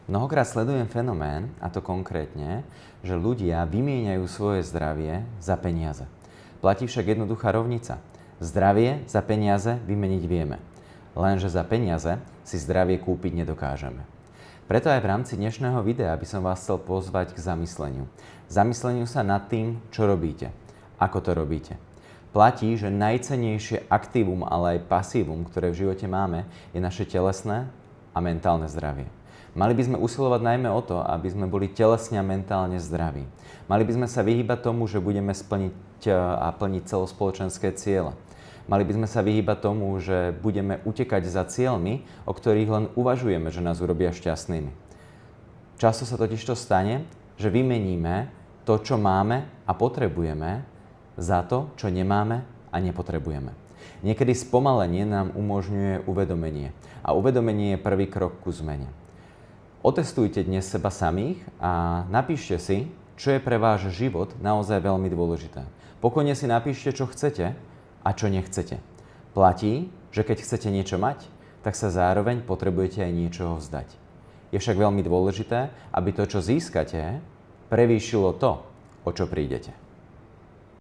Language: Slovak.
Mnohokrát sledujem fenomén, a to konkrétne, že ľudia vymieňajú svoje zdravie za peniaze. Platí však jednoduchá rovnica. Zdravie za peniaze vymeniť vieme. Lenže za peniaze si zdravie kúpiť nedokážeme. Preto aj v rámci dnešného videa by som vás chcel pozvať k zamysleniu. Zamysleniu sa nad tým, čo robíte. Ako to robíte. Platí, že najcennejšie aktívum, ale aj pasívum, ktoré v živote máme, je naše telesné a mentálne zdravie. Mali by sme usilovať najmä o to, aby sme boli telesne a mentálne zdraví. Mali by sme sa vyhýbať tomu, že budeme splniť a plniť celospoločenské ciele. Mali by sme sa vyhýbať tomu, že budeme utekať za cieľmi, o ktorých len uvažujeme, že nás urobia šťastnými. Často sa totiž to stane, že vymeníme to, čo máme a potrebujeme, za to, čo nemáme a nepotrebujeme. Niekedy spomalenie nám umožňuje uvedomenie. A uvedomenie je prvý krok ku zmene. Otestujte dnes seba samých a napíšte si, čo je pre váš život naozaj veľmi dôležité. Pokojne si napíšte, čo chcete a čo nechcete. Platí, že keď chcete niečo mať, tak sa zároveň potrebujete aj niečoho vzdať. Je však veľmi dôležité, aby to, čo získate, prevýšilo to, o čo prídete.